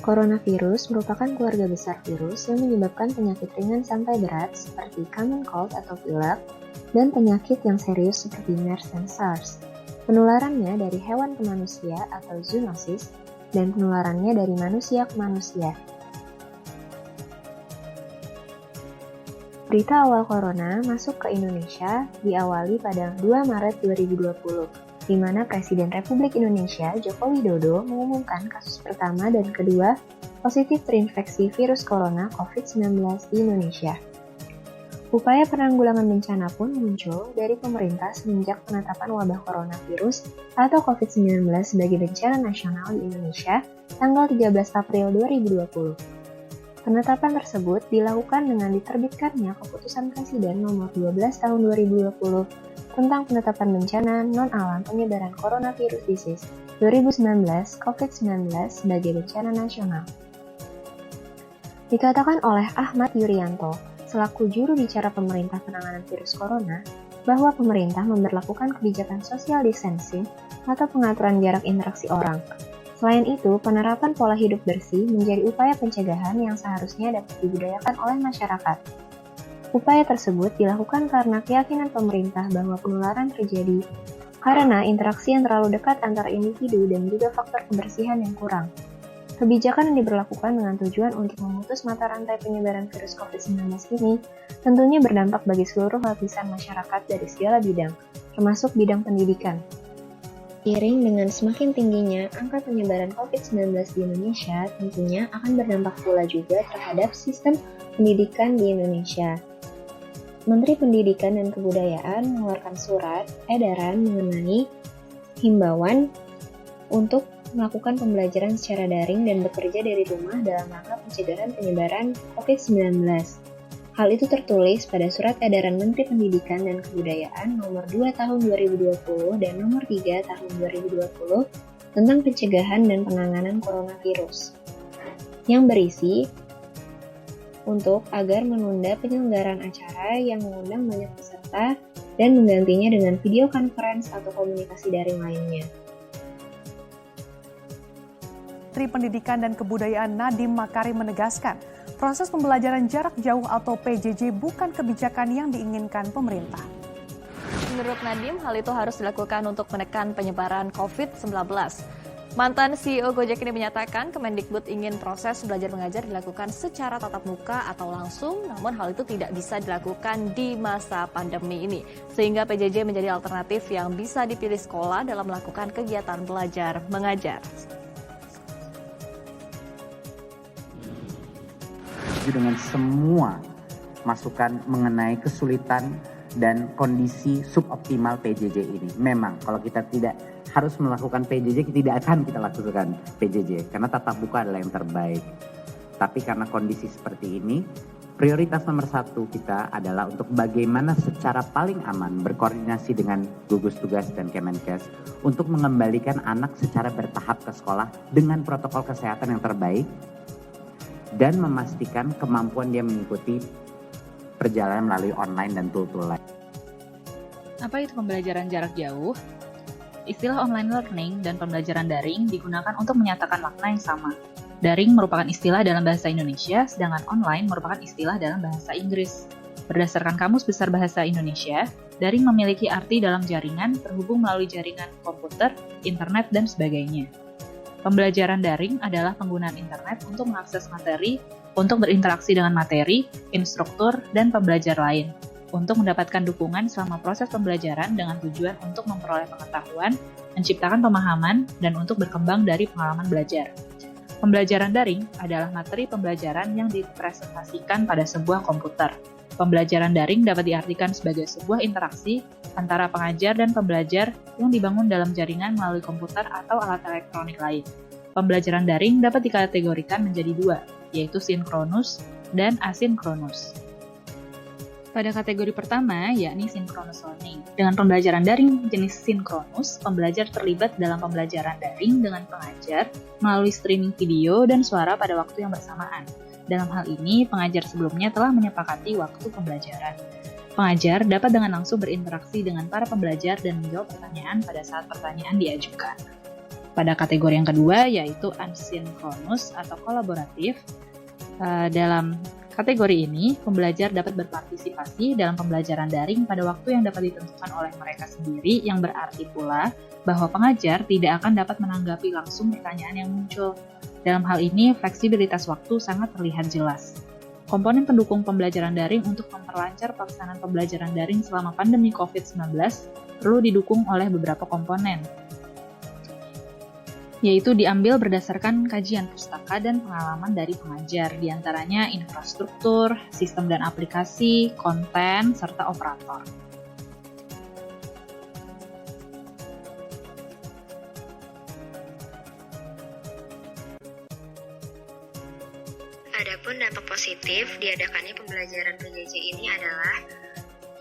Coronavirus merupakan keluarga besar virus yang menyebabkan penyakit ringan sampai berat seperti common cold atau pilek dan penyakit yang serius seperti MERS dan SARS. Penularannya dari hewan ke manusia atau zoonosis dan penularannya dari manusia ke manusia. Berita awal corona masuk ke Indonesia diawali pada 2 Maret 2020, di mana Presiden Republik Indonesia Joko Widodo mengumumkan kasus pertama dan kedua positif terinfeksi virus corona COVID-19 di Indonesia. Upaya penanggulangan bencana pun muncul dari pemerintah semenjak penetapan wabah coronavirus atau COVID-19 sebagai bencana nasional di Indonesia tanggal 13 April 2020. Penetapan tersebut dilakukan dengan diterbitkannya Keputusan Presiden Nomor 12 Tahun 2020 tentang penetapan bencana non-alam penyebaran coronavirus disease 2019 COVID-19 sebagai bencana nasional. Dikatakan oleh Ahmad Yuryanto, selaku juru bicara pemerintah penanganan virus corona, bahwa pemerintah memberlakukan kebijakan social distancing atau pengaturan jarak interaksi orang. Selain itu, penerapan pola hidup bersih menjadi upaya pencegahan yang seharusnya dapat dibudayakan oleh masyarakat. Upaya tersebut dilakukan karena keyakinan pemerintah bahwa penularan terjadi karena interaksi yang terlalu dekat antara individu dan juga faktor kebersihan yang kurang. Kebijakan yang diberlakukan dengan tujuan untuk memutus mata rantai penyebaran virus COVID-19 ini tentunya berdampak bagi seluruh lapisan masyarakat dari segala bidang, termasuk bidang pendidikan. Seiring dengan semakin tingginya angka penyebaran COVID-19 di Indonesia, tentunya akan berdampak pula juga terhadap sistem pendidikan di Indonesia. Menteri Pendidikan dan Kebudayaan mengeluarkan surat edaran mengenai himbauan untuk melakukan pembelajaran secara daring dan bekerja dari rumah dalam rangka pencegahan penyebaran COVID-19. Hal itu tertulis pada Surat Edaran Menteri Pendidikan dan Kebudayaan Nomor 2 Tahun 2020 dan Nomor 3 Tahun 2020 tentang pencegahan dan penanganan coronavirus, yang berisi untuk agar menunda penyelenggaraan acara yang mengundang banyak peserta dan menggantinya dengan video conference atau komunikasi daring lainnya. Menteri Pendidikan dan Kebudayaan Nadiem Makarim menegaskan, proses pembelajaran jarak jauh atau PJJ bukan kebijakan yang diinginkan pemerintah. Menurut Nadiem, hal itu harus dilakukan untuk menekan penyebaran COVID-19. Mantan CEO Gojek ini menyatakan Kemendikbud ingin proses belajar mengajar dilakukan secara tatap muka atau langsung, namun hal itu tidak bisa dilakukan di masa pandemi ini. Sehingga PJJ menjadi alternatif yang bisa dipilih sekolah dalam melakukan kegiatan belajar mengajar. Dengan semua masukan mengenai kesulitan dan kondisi suboptimal PJJ ini. Memang kalau kita tidak harus melakukan PJJ, tidak akan kita lakukan PJJ karena tatap muka adalah yang terbaik. Tapi karena kondisi seperti ini, prioritas nomor 1 kita adalah untuk bagaimana secara paling aman berkoordinasi dengan gugus tugas dan Kemenkes untuk mengembalikan anak secara bertahap ke sekolah dengan protokol kesehatan yang terbaik dan memastikan kemampuan dia mengikuti perjalanan melalui online dan tool-tool lain. Apa itu pembelajaran jarak jauh? Istilah online learning dan pembelajaran daring digunakan untuk menyatakan makna yang sama. Daring merupakan istilah dalam bahasa Indonesia, sedangkan online merupakan istilah dalam bahasa Inggris. Berdasarkan Kamus Besar Bahasa Indonesia, daring memiliki arti dalam jaringan, terhubung melalui jaringan komputer, internet, dan sebagainya. Pembelajaran daring adalah penggunaan internet untuk mengakses materi, untuk berinteraksi dengan materi, instruktur, dan pembelajar lain, untuk mendapatkan dukungan selama proses pembelajaran dengan tujuan untuk memperoleh pengetahuan, menciptakan pemahaman, dan untuk berkembang dari pengalaman belajar. Pembelajaran daring adalah materi pembelajaran yang dipresentasikan pada sebuah komputer. Pembelajaran daring dapat diartikan sebagai sebuah interaksi antara pengajar dan pembelajar yang dibangun dalam jaringan melalui komputer atau alat elektronik lain. Pembelajaran daring dapat dikategorikan menjadi 2, yaitu sinkronus dan asinkronus. Pada kategori pertama, yakni synchronous learning. Dengan pembelajaran daring jenis sinkronus, pembelajar terlibat dalam pembelajaran daring dengan pengajar melalui streaming video dan suara pada waktu yang bersamaan. Dalam hal ini, pengajar sebelumnya telah menyepakati waktu pembelajaran. Pengajar dapat dengan langsung berinteraksi dengan para pembelajar dan menjawab pertanyaan pada saat pertanyaan diajukan. Pada kategori yang kedua yaitu asinkronus atau kolaboratif. Dalam kategori ini, pembelajar dapat berpartisipasi dalam pembelajaran daring pada waktu yang dapat ditentukan oleh mereka sendiri, yang berarti pula bahwa pengajar tidak akan dapat menanggapi langsung pertanyaan yang muncul. Dalam hal ini, fleksibilitas waktu sangat terlihat jelas. Komponen pendukung pembelajaran daring untuk memperlancar pelaksanaan pembelajaran daring selama pandemi COVID-19 perlu didukung oleh beberapa komponen, yaitu diambil berdasarkan kajian pustaka dan pengalaman dari pengajar, diantaranya infrastruktur, sistem dan aplikasi, konten, serta operator. Adapun dampak positif diadakannya pembelajaran PJJ ini adalah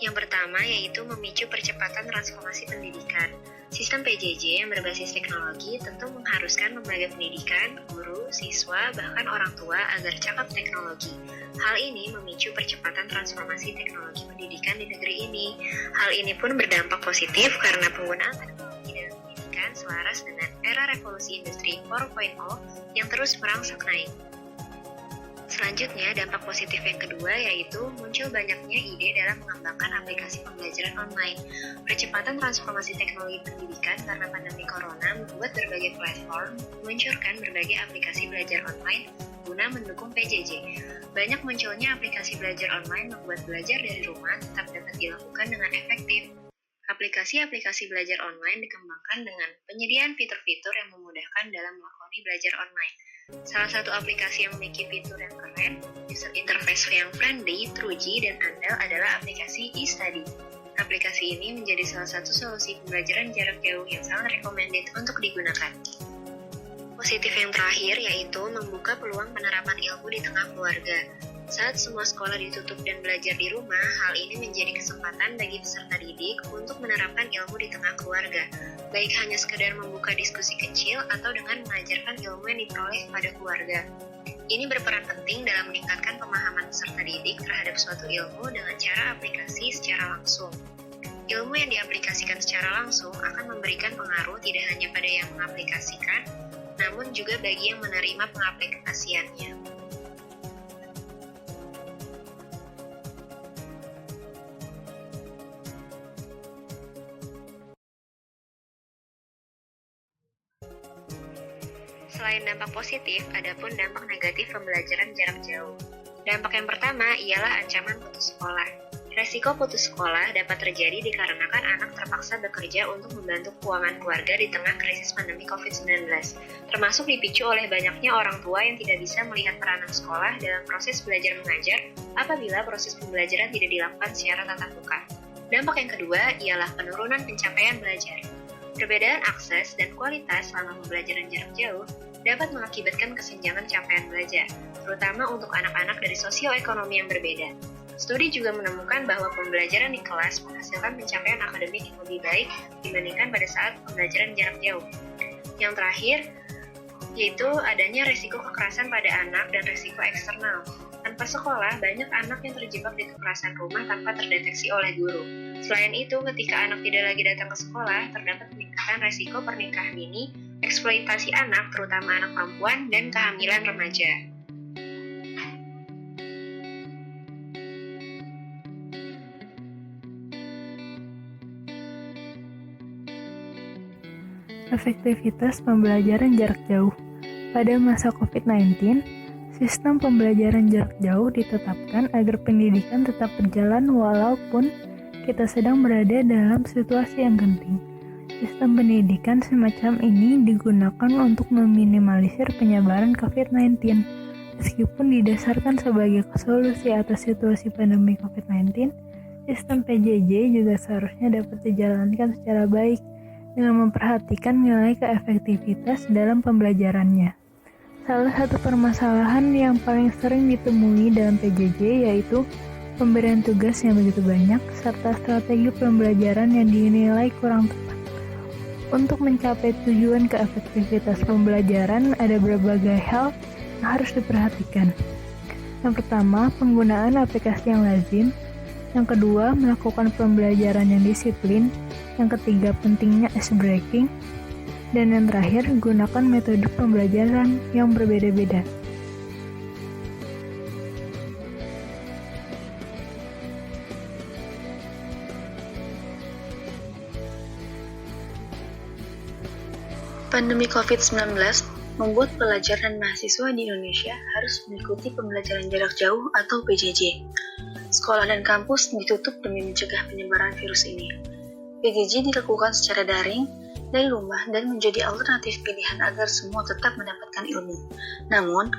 yang pertama yaitu memicu percepatan transformasi pendidikan. Sistem PJJ yang berbasis teknologi tentu mengharuskan lembaga pendidikan, guru, siswa, bahkan orang tua agar cakap teknologi. Hal ini memicu percepatan transformasi teknologi pendidikan di negeri ini. Hal ini pun berdampak positif karena penggunaan teknologi dalam pendidikan selaras dengan era revolusi industri 4.0 yang terus merangsek naik. Selanjutnya, dampak positif yang kedua yaitu muncul banyaknya ide dalam mengembangkan aplikasi pembelajaran online. Percepatan transformasi teknologi pendidikan karena pandemi corona membuat berbagai platform meluncurkan berbagai aplikasi belajar online guna mendukung PJJ. Banyak munculnya aplikasi belajar online membuat belajar dari rumah tetap dapat dilakukan dengan efektif. Aplikasi-aplikasi belajar online dikembangkan dengan penyediaan fitur-fitur yang memudahkan dalam melakoni belajar online. Salah satu aplikasi yang memiliki fitur yang keren, user interface yang friendly, teruji, dan andal adalah aplikasi e-study. Aplikasi ini menjadi salah satu solusi pembelajaran jarak jauh yang sangat recommended untuk digunakan. Positif yang terakhir yaitu membuka peluang penerapan ilmu di tengah keluarga. Saat semua sekolah ditutup dan belajar di rumah, hal ini menjadi kesempatan bagi peserta didik untuk menerapkan ilmu di tengah keluarga, baik hanya sekedar membuka diskusi kecil atau dengan mengajarkan ilmu yang diperoleh pada keluarga. Ini berperan penting dalam meningkatkan pemahaman peserta didik terhadap suatu ilmu dengan cara aplikasi secara langsung. Ilmu yang diaplikasikan secara langsung akan memberikan pengaruh tidak hanya pada yang mengaplikasikan, namun juga bagi yang menerima pengaplikasiannya. Selain dampak positif, ada pun dampak negatif pembelajaran jarak jauh. Dampak yang pertama ialah ancaman putus sekolah. Resiko putus sekolah dapat terjadi dikarenakan anak terpaksa bekerja untuk membantu keuangan keluarga di tengah krisis pandemi COVID-19, termasuk dipicu oleh banyaknya orang tua yang tidak bisa melihat peranan sekolah dalam proses belajar mengajar apabila proses pembelajaran tidak dilakukan secara tatap muka. Dampak yang kedua ialah penurunan pencapaian belajar. Perbedaan akses dan kualitas selama pembelajaran jarak jauh dapat mengakibatkan kesenjangan capaian belajar, terutama untuk anak-anak dari sosioekonomi yang berbeda. Studi juga menemukan bahwa pembelajaran di kelas menghasilkan pencapaian akademik yang lebih baik dibandingkan pada saat pembelajaran jarak jauh. Yang terakhir, yaitu adanya resiko kekerasan pada anak dan resiko eksternal. Tanpa sekolah, banyak anak yang terjebak di kekerasan rumah tanpa terdeteksi oleh guru. Selain itu, ketika anak tidak lagi datang ke sekolah, terdapat peningkatan resiko pernikahan dini, eksploitasi anak, terutama anak perempuan, dan kehamilan remaja. Efektivitas pembelajaran jarak jauh. Pada masa COVID-19, sistem pembelajaran jarak jauh ditetapkan agar pendidikan tetap berjalan walaupun kita sedang berada dalam situasi yang genting. Sistem pendidikan semacam ini digunakan untuk meminimalisir penyebaran COVID-19. Meskipun didasarkan sebagai solusi atas situasi pandemi COVID-19, sistem PJJ juga seharusnya dapat dijalankan secara baik dengan memperhatikan nilai keefektivitas dalam pembelajarannya. Salah satu permasalahan yang paling sering ditemui dalam PJJ yaitu pemberian tugas yang begitu banyak serta strategi pembelajaran yang dinilai kurang tepat. Untuk mencapai tujuan keefektivitas pembelajaran, ada berbagai hal yang harus diperhatikan. Yang pertama, penggunaan aplikasi yang lazim. Yang kedua, melakukan pembelajaran yang disiplin. Yang ketiga, pentingnya ice breaking. Dan yang terakhir, gunakan metode pembelajaran yang berbeda-beda. Pandemi COVID-19 membuat pelajar dan mahasiswa di Indonesia harus mengikuti pembelajaran jarak jauh atau PJJ. Sekolah dan kampus ditutup demi mencegah penyebaran virus ini. PJJ dilakukan secara daring, dari rumah dan menjadi alternatif pilihan agar semua tetap mendapatkan ilmu. Namun,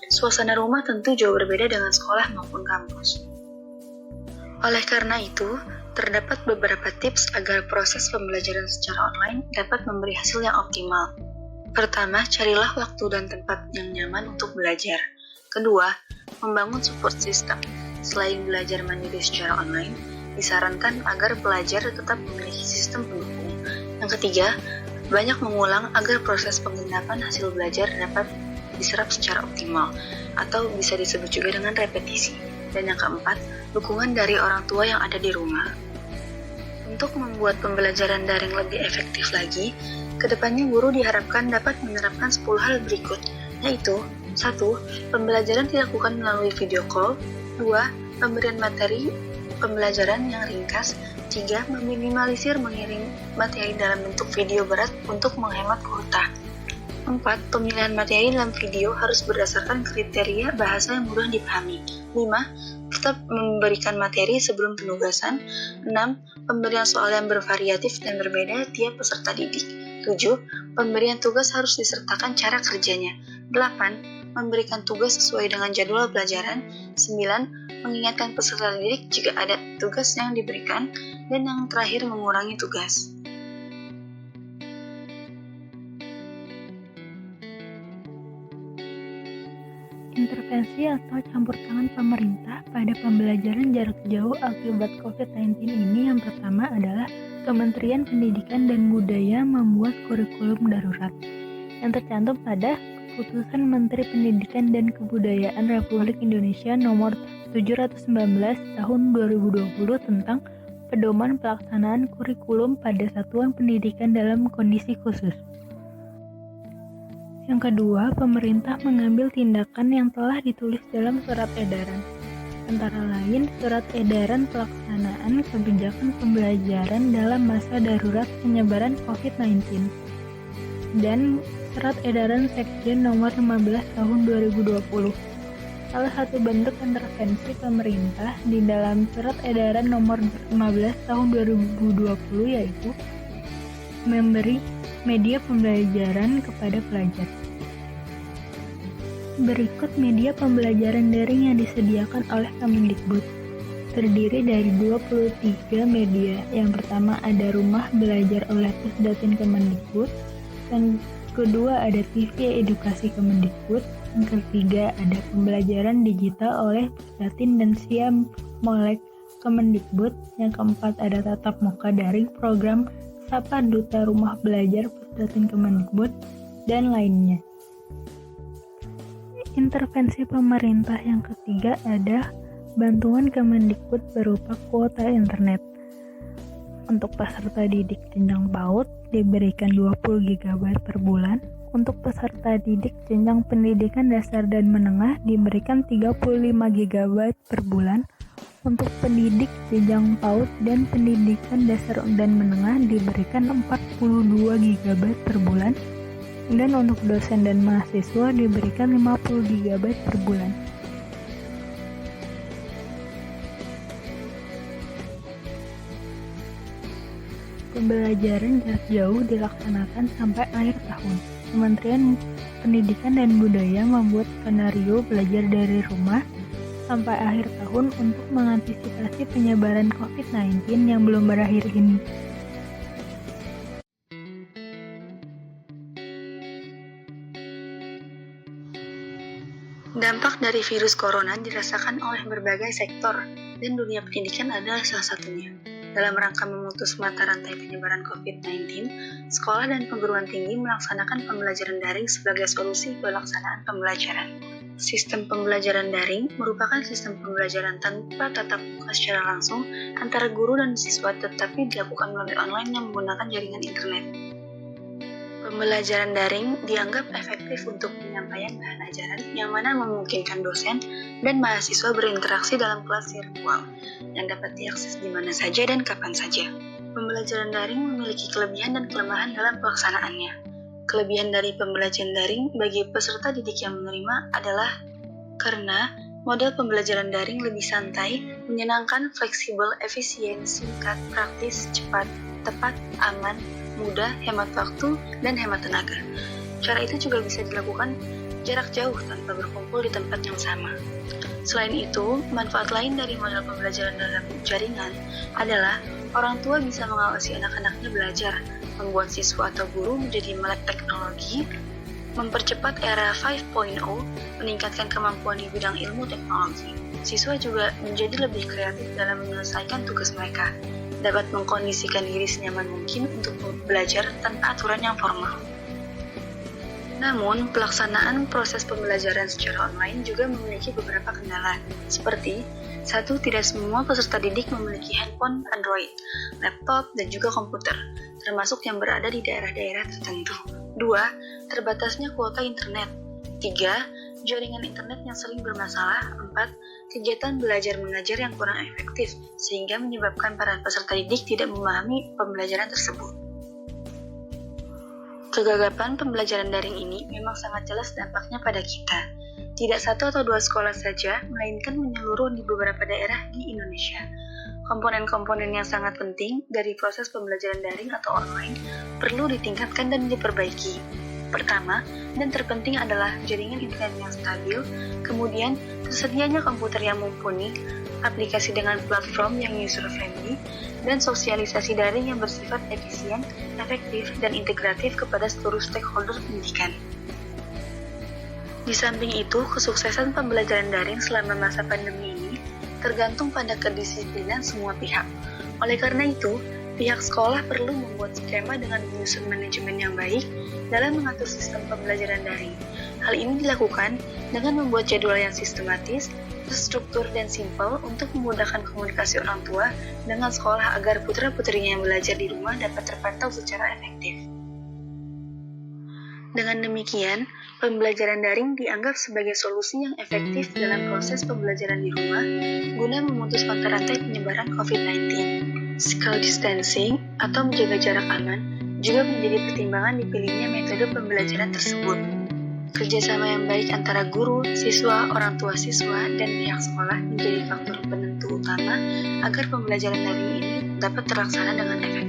suasana rumah tentu jauh berbeda dengan sekolah maupun kampus. Oleh karena itu, terdapat beberapa tips agar proses pembelajaran secara online dapat memberi hasil yang optimal. Pertama, carilah waktu dan tempat yang nyaman untuk belajar. Kedua, membangun support system. Selain belajar mandiri secara online, disarankan agar pelajar tetap memiliki sistem pendukung. Yang ketiga, banyak mengulang agar proses penggendapan hasil belajar dapat diserap secara optimal, atau bisa disebut juga dengan repetisi. Dan yang keempat, dukungan dari orang tua yang ada di rumah. Untuk membuat pembelajaran daring lebih efektif lagi, kedepannya guru diharapkan dapat menerapkan 10 hal berikut, yaitu 1. Pembelajaran dilakukan melalui video call. 2. Pemberian materi pembelajaran yang ringkas. 3. Meminimalisir mengirim materi dalam bentuk video berat untuk menghemat kuota. 4. Pemilihan materi dalam video harus berdasarkan kriteria bahasa yang mudah dipahami. 5. Tetap memberikan materi sebelum penugasan. 6. Pemberian soal yang bervariatif dan berbeda tiap peserta didik. 7. Pemberian tugas harus disertakan cara kerjanya. 8. Memberikan tugas sesuai dengan jadwal pelajaran. 9. Mengingatkan peserta didik jika ada tugas yang diberikan. Dan yang terakhir, mengurangi tugas. Intervensi atau campur tangan pemerintah pada pembelajaran jarak jauh akibat COVID-19 ini yang pertama adalah Kementerian Pendidikan dan Budaya membuat kurikulum darurat yang tercantum pada Keputusan Menteri Pendidikan dan Kebudayaan Republik Indonesia Nomor 719 Tahun 2020 tentang pedoman pelaksanaan kurikulum pada satuan pendidikan dalam kondisi khusus. Yang kedua, pemerintah mengambil tindakan yang telah ditulis dalam surat edaran. Antara lain, surat edaran pelaksanaan kebijakan pembelajaran dalam masa darurat penyebaran COVID-19 dan surat edaran Sekjen nomor 15 tahun 2020. Salah satu bentuk intervensi pemerintah di dalam surat edaran nomor 15 tahun 2020 yaitu memberi media pembelajaran kepada pelajar. Berikut media pembelajaran daring yang disediakan oleh Kemendikbud. Terdiri dari 23 media. Yang pertama ada Rumah Belajar oleh Pusdatin Kemendikbud. Yang kedua ada TV Edukasi Kemendikbud. Yang ketiga ada Pembelajaran Digital oleh Pusdatin dan Siam Molek Kemendikbud. Yang keempat ada Tatap Muka Daring Program Sapa Duta Rumah Belajar Pusdatin Kemendikbud dan lainnya. Intervensi pemerintah yang ketiga ada bantuan Kemendikbud berupa kuota internet. Untuk peserta didik jenjang PAUD diberikan 20 GB per bulan. Untuk peserta didik jenjang pendidikan dasar dan menengah diberikan 35 GB per bulan. Untuk pendidik jenjang PAUD dan pendidikan dasar dan menengah diberikan 42 GB per bulan. Dan untuk dosen dan mahasiswa diberikan 50 GB per bulan. Pembelajaran jarak jauh dilaksanakan sampai akhir tahun. Kementerian Pendidikan dan Budaya membuat skenario belajar dari rumah sampai akhir tahun untuk mengantisipasi penyebaran COVID-19 yang belum berakhir ini. Dampak dari virus corona dirasakan oleh berbagai sektor, dan dunia pendidikan adalah salah satunya. Dalam rangka memutus mata rantai penyebaran COVID-19, sekolah dan perguruan tinggi melaksanakan pembelajaran daring sebagai solusi pelaksanaan pembelajaran. Sistem pembelajaran daring merupakan sistem pembelajaran tanpa tatap muka secara langsung antara guru dan siswa, tetapi dilakukan melalui online yang menggunakan jaringan internet. Pembelajaran daring dianggap efektif untuk penyampaian bahan ajaran yang mana memungkinkan dosen dan mahasiswa berinteraksi dalam kelas virtual yang dapat diakses di mana saja dan kapan saja. Pembelajaran daring memiliki kelebihan dan kelemahan dalam pelaksanaannya. Kelebihan dari pembelajaran daring bagi peserta didik yang menerima adalah karena model pembelajaran daring lebih santai, menyenangkan, fleksibel, efisien, singkat, praktis, cepat, tepat, aman, mudah, hemat waktu, dan hemat tenaga. Cara itu juga bisa dilakukan jarak jauh tanpa berkumpul di tempat yang sama. Selain itu, manfaat lain dari model pembelajaran dalam jaringan adalah orang tua bisa mengawasi anak-anaknya belajar, membuat siswa atau guru menjadi melek teknologi, mempercepat era 5.0, meningkatkan kemampuan di bidang ilmu teknologi. Siswa juga menjadi lebih kreatif dalam menyelesaikan tugas mereka, dapat mengkondisikan diri senyaman mungkin untuk belajar tanpa aturan yang formal. Namun, pelaksanaan proses pembelajaran secara online juga memiliki beberapa kendala, seperti 1. Tidak semua peserta didik memiliki handphone Android, laptop, dan juga komputer, termasuk yang berada di daerah-daerah tertentu. 2. Terbatasnya kuota internet. 3. Jaringan internet yang sering bermasalah. 4. Kegiatan belajar mengajar yang kurang efektif, sehingga menyebabkan para peserta didik tidak memahami pembelajaran tersebut. Kegagapan pembelajaran daring ini memang sangat jelas dampaknya pada kita. Tidak 1 atau 2 sekolah saja, melainkan menyeluruh di beberapa daerah di Indonesia. Komponen-komponen yang sangat penting dari proses pembelajaran daring atau online perlu ditingkatkan dan diperbaiki. Pertama, dan terpenting adalah jaringan internet yang stabil, kemudian tersedianya komputer yang mumpuni, aplikasi dengan platform yang user-friendly, dan sosialisasi daring yang bersifat efisien, efektif, dan integratif kepada seluruh stakeholder pendidikan. Di samping itu, kesuksesan pembelajaran daring selama masa pandemi ini tergantung pada kedisiplinan semua pihak. Oleh karena itu, pihak sekolah perlu membuat skema dengan menyusun manajemen yang baik dalam mengatur sistem pembelajaran daring. Hal ini dilakukan dengan membuat jadwal yang sistematis, terstruktur, dan simpel untuk memudahkan komunikasi orang tua dengan sekolah agar putra-putrinya yang belajar di rumah dapat terpantau secara efektif. Dengan demikian, pembelajaran daring dianggap sebagai solusi yang efektif dalam proses pembelajaran di rumah guna memutus mata rantai penyebaran COVID-19. Physical distancing atau menjaga jarak aman juga menjadi pertimbangan dipilihnya metode pembelajaran tersebut. Kerjasama yang baik antara guru, siswa, orang tua siswa, dan pihak sekolah menjadi faktor penentu utama agar pembelajaran daring ini dapat terlaksana dengan efektif.